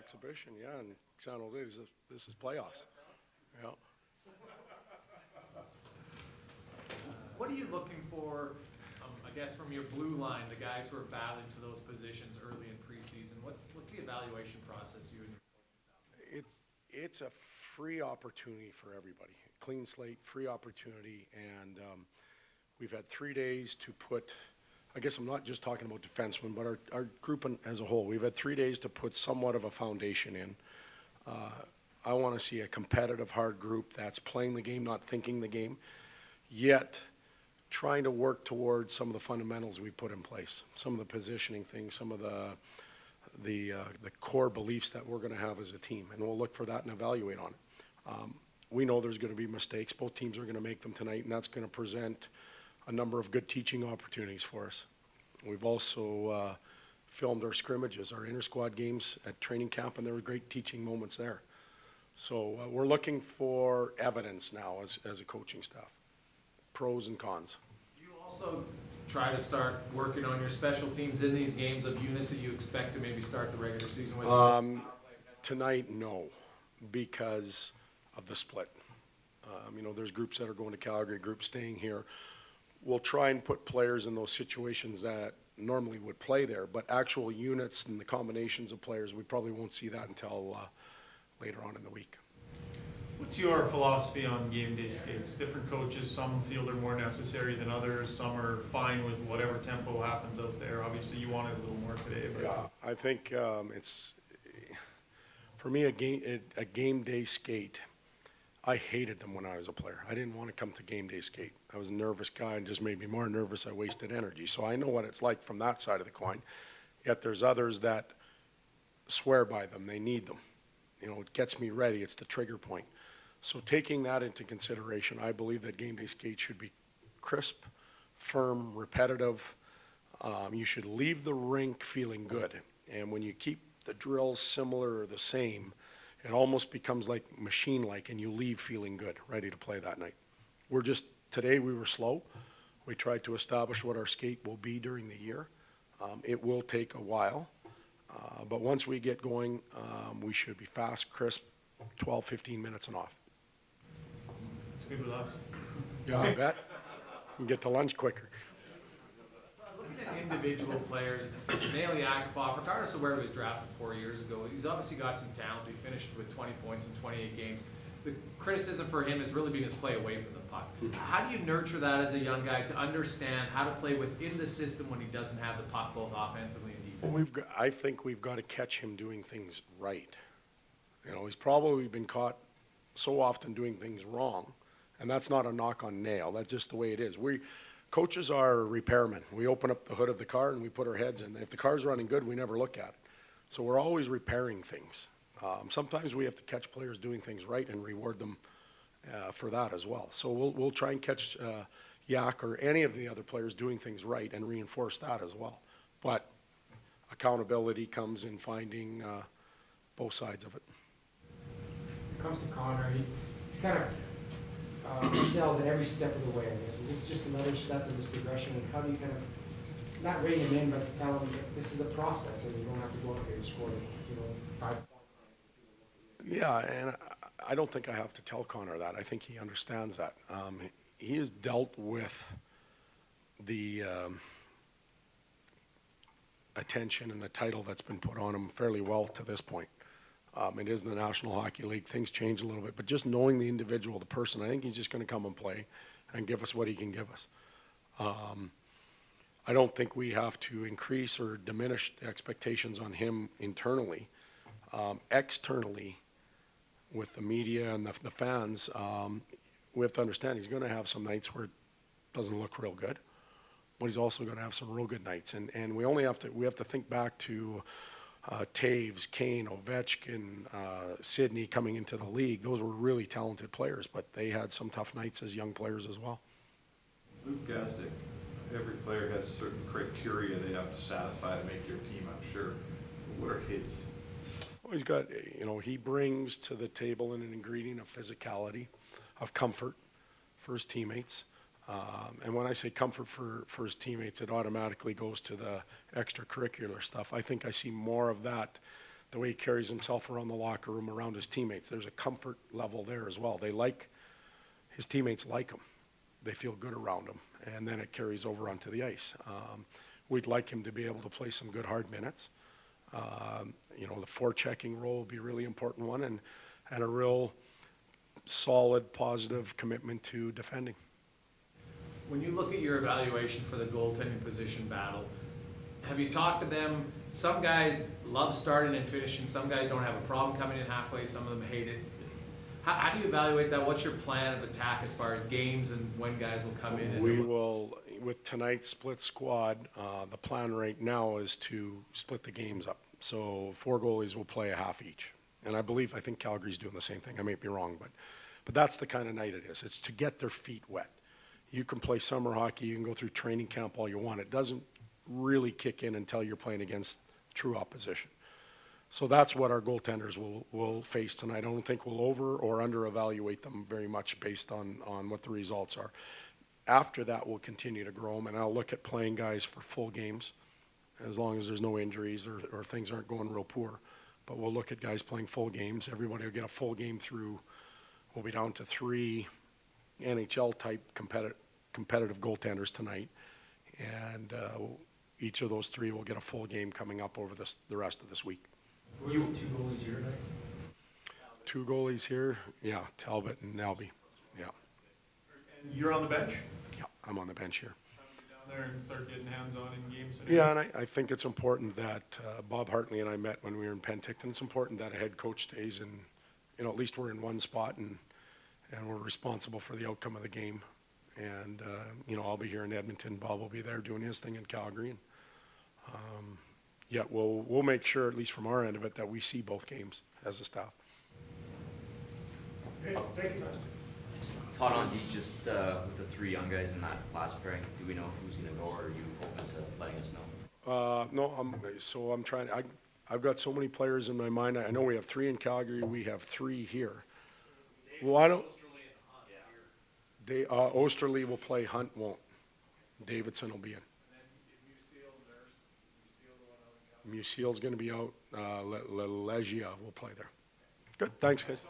exhibition, yeah, in San Jose. This is playoffs. Yeah. What are you looking for, I guess, from your blue line, the guys who are battling for those positions early in preseason? What's the evaluation process you and your coaching staff? It's a free opportunity for everybody. Clean slate, free opportunity, and we've had 3 days to put, I guess I'm not just talking about defensemen, but our group as a whole. We've had 3 days to put somewhat of a foundation in. I want to see a competitive, hard group that's playing the game, not thinking the game, yet trying to work towards some of the fundamentals we put in place, some of the positioning things, some of the core beliefs that we're going to have as a team, and we'll look for that and evaluate on it. We know there's going to be mistakes. Both teams are going to make them tonight, and that's going to present a number of good teaching opportunities for us. We've also filmed our scrimmages, our inter-squad games at training camp, and there were great teaching moments there. So we're looking for evidence now as a coaching staff, pros and cons. You also try to start working on your special teams in these games of units that you expect to maybe start the regular season with? Tonight, no, because of the split. There's groups that are going to Calgary, groups staying here. We'll try and put players in those situations that normally would play there, but actual units and the combinations of players, we probably won't see that until later on in the week. What's your philosophy on game day skates? Different coaches, some feel they're more necessary than others. Some are fine with whatever tempo happens out there. Obviously, you wanted a little more today. But yeah, I think it's, for me, a game day skate. I hated them when I was a player. I didn't want to come to game day skate. I was a nervous guy and just made me more nervous. I wasted energy. So I know what it's like from that side of the coin. Yet there's others that swear by them. They need them. It gets me ready. It's the trigger point. So taking that into consideration, I believe that game day skate should be crisp, firm, repetitive. You should leave the rink feeling good. And when you keep the drills similar or the same, it almost becomes like machine-like, and you leave feeling good, ready to play that night. Today we were slow. We tried to establish what our skate will be during the year. It will take a while, but once we get going, we should be fast, crisp, 12, 15 minutes and off. it's good with us. Yeah, I bet. You can get to lunch quicker. Looking at individual players, Nail Yakupov, regardless of where he was drafted 4 years ago, he's obviously got some talent. He finished with 20 points in 28 games. The criticism for him has really been his play away from the puck. How do you nurture that as a young guy to understand how to play within the system when he doesn't have the puck, both offensively and defensively? I think we've got to catch him doing things right. He's probably been caught so often doing things wrong, and that's not a knock on Nail. That's just the way it is. Coaches are repairmen. We open up the hood of the car and we put our heads in. If the car's running good, we never look at it. So we're always repairing things. Sometimes we have to catch players doing things right and reward them for that as well. So we'll try and catch Yak or any of the other players doing things right and reinforce that as well. But accountability comes in finding both sides of it. When it comes to Connor, he's kind of excelled at every step of the way, I guess. Is this just another step in this progression? And how do you kind of, not rein him in, but tell him that this is a process and you don't have to go out there and score, 5 points? Yeah, and I don't think I have to tell Connor that. I think he understands that. He has dealt with the attention and the title that's been put on him fairly well to this point. It is the National Hockey League. Things change a little bit, but just knowing the individual, the person, I think he's just going to come and play and give us what he can give us. I don't think we have to increase or diminish the expectations on him internally. Externally, with the media and the fans, we have to understand he's going to have some nights where it doesn't look real good, but he's also going to have some real good nights. And we have to think back to Taves, Kane, Ovechkin, Sidney coming into the league. Those were really talented players, but they had some tough nights as young players as well. Luke Gastic, every player has certain criteria they have to satisfy to make your team, I'm sure. What are his? Well, he's got, he brings to the table an ingredient of physicality, of comfort for his teammates. And when I say comfort for his teammates, it automatically goes to the extracurricular stuff. I think I see more of that the way he carries himself around the locker room, around his teammates. There's a comfort level there as well. His teammates like him. They feel good around him, and then it carries over onto the ice. We'd like him to be able to play some good hard minutes. The forechecking role will be a really important one, and a real solid, positive commitment to defending. When you look at your evaluation for the goaltending position battle, have you talked to them? Some guys love starting and finishing. Some guys don't have a problem coming in halfway. Some of them hate it. How do you evaluate that? What's your plan of attack as far as games and when guys will come in? We will, with tonight's split squad, the plan right now is to split the games up. So 4 goalies will play a half each. And I think Calgary's doing the same thing. I may be wrong, but that's the kind of night it is. It's to get their feet wet. You can play summer hockey, you can go through training camp all you want. It doesn't really kick in until you're playing against true opposition. So that's what our goaltenders will face tonight. I don't think we'll over or under evaluate them very much based on what the results are. After that, we'll continue to grow them, and I'll look at playing guys for full games as long as there's no injuries or things aren't going real poor. But we'll look at guys playing full games. Everybody will get a full game through. We'll be down to 3 NHL-type competitive goaltenders tonight, and each of those 3 will get a full game coming up over the rest of this week. Were you 2 goalies here tonight? 2 goalies here, yeah, Talbot and Nelby, yeah. And you're on the bench? Yeah, I'm on the bench here. Down there and start getting hands-on in games. Yeah, and I think it's important that Bob Hartley and I met when we were in Penticton. It's important that a head coach stays in, at least we're in one spot and we're responsible for the outcome of the game. And, I'll be here in Edmonton. Bob will be there doing his thing in Calgary. And, we'll make sure, at least from our end of it, that we see both games as a staff. Okay, thank you, guys. Todd, on D, just with the 3 young guys in that last pairing, do we know who's going to go, or are you open to letting us know? No, I'm trying. I've got so many players in my mind. I know we have 3 in Calgary. We have 3 here. Well, I don't. Osterley will play. Hunt won't. Davidson will be in. Museal's going to be out. Legia will play there. Good. Thanks, guys.